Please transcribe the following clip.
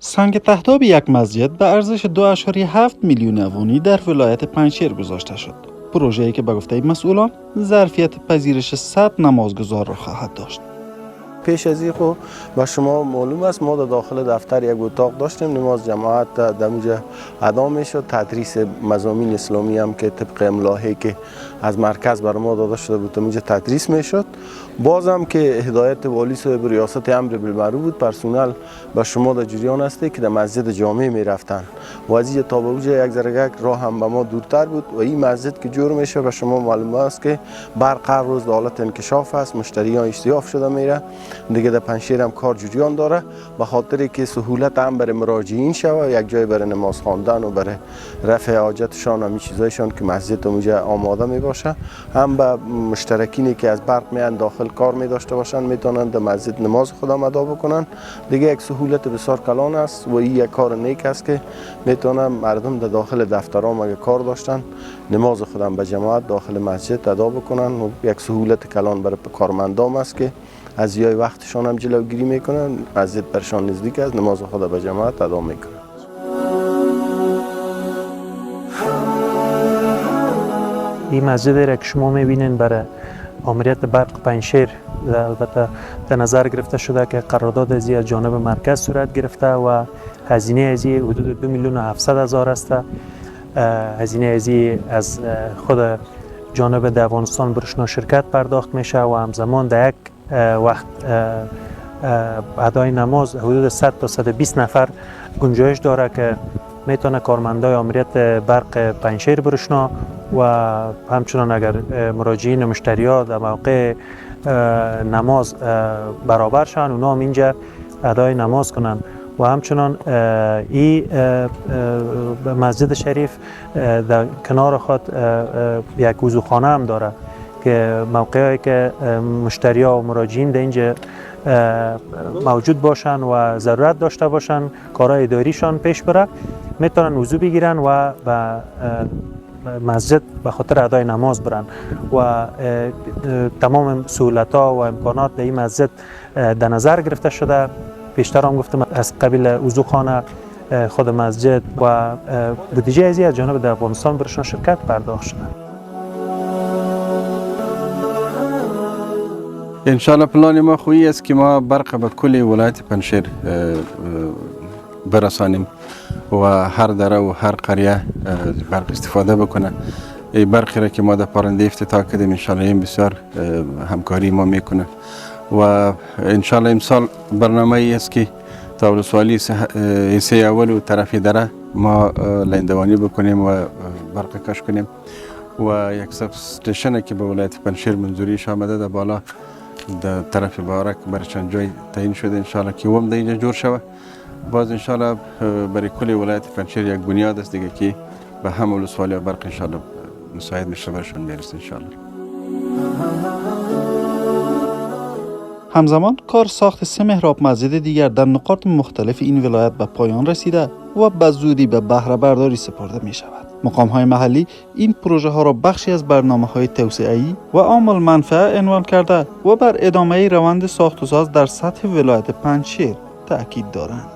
سنگ ته‌تاب یک مسجد به ارزش 2.7 میلیون افغانی در ولایت پنجشیر گذاشته شد. پروژه‌ای که به گفته مسئولان ظرفیت پذیرش 100 نمازگزار را خواهد داشت. پیش از این خو به شما معلوم است ما در داخل دفتر یک اتاق داشتیم، نماز جماعت در اونجا ادا میشد، تدریس مضامین اسلامی هم که طبق املاحی که از مرکز بر ما داده شده بود اونجا تدریس میشد. بازم که هدایت والی صاحب ریاست امر بالمعروف بود، پرسنل به شما در جریان است که در مسجد جامع میرفتن و از اینجا تا به اونجا یک ذره راه هم به ما دورتر بود و این مسجد که جور میشه به شما معلوم است که برق هر روز در حالت انکشاف است، مشتریان اشتیاف شده میره. دیگه در پنجشیر هم کار جریان داره به خاطر که سهولت هم برای مراجعین شوه، یک جای برای نماز خواندن و برای رفع حاجتشان و همین چیزایشان که مسجد اونجا آماده می باشه، هم به مشترکینی که از برق میان داخل کار می داشته باشن میتونن در مسجد نماز خودم ادا بکنن. دیگه یک سهولت بسیار کلان است و این یک کار نیک است که میتونن مردم در داخل دفترام اگه کار داشتن نماز خودم به جماعت داخل مسجد ادا بکنن و یک سهولت کلان برای کارمندان است که از یای وقتشان هم جلوگیری میکنن، مسجد برشان نزدیک است، نماز خدا به جماعت ادا میکنن. این مسجد را که شما میبینین برای آمریت برق پنجشیر البته در نظر گرفته شده که قرارداد از جانب مرکز صورت گرفته و هزینه از حدود 2,700,000 است. هزینه از خود جانب افغانستان برشنا شرکت پرداخت میشه و همزمان در یک وقت ادای نماز حدود 100 تا 120 نفر گنجایش داره که میتونه کارمندای آمریت برق پنجشیر برشنا و همچنان اگر مراجعین و مشتریات در موقع نماز برابر شن اونا هم اینجا ادای نماز کنن و همچنان این مسجد شریف در کنار خود یک وضوخانه هم داره که موقعی که مشتری‌ها و مراجعین در اینجا موجود باشن و ضرورت داشته باشن کارهای اداریشان پیش بره میتونن وضو بگیرن و به مسجد به خاطر ادای نماز برن و تمام سهولت‌ها و امکانات در این مسجد در نظر گرفته شده. پیشتر هم گفتم از قبیل وضوخانه خود مسجد و بودجه از جانب افغانستان برشان شرکت پرداخت شده. انشالله پلان ما خویی است که ما برق به کل ولایت پنجشیر برسانیم و هر دره و هر قریه برق استفاده بکنه. این برقی را که ما در پارنده افتتاح کردیم انشالله این بسیار همکاری ما میکنه و انشالله امسال برنامه ای است که تا ولسوالی حصه اول و طرف دره ما لیندوانی بکنیم و برق کش کنیم و یک سب استیشن که به ولایت پنجشیر منظوریش آمده در بالا در طرف بارک برای چند جای تعیین شده انشالله که هم در اینجا جور شود. باز انشالله برای کل ولایت پنجشیر یک بنیاد است دیگه که به هم ولسوالی و برق انشالله مساعد میشه برشون برسه انشالله. همزمان کار ساخت 3 محراب مسجد دیگر در نقاط مختلف این ولایت به پایان رسیده و به زودی به بهره برداری سپرده می شود. مقام‌های محلی این پروژه ها را بخشی از برنامه‌های توسعه‌ای و عامل منفعه عنوان کرده و بر ادامه روند ساخت و ساز در سطح ولایت پنجشیر تأکید دارند.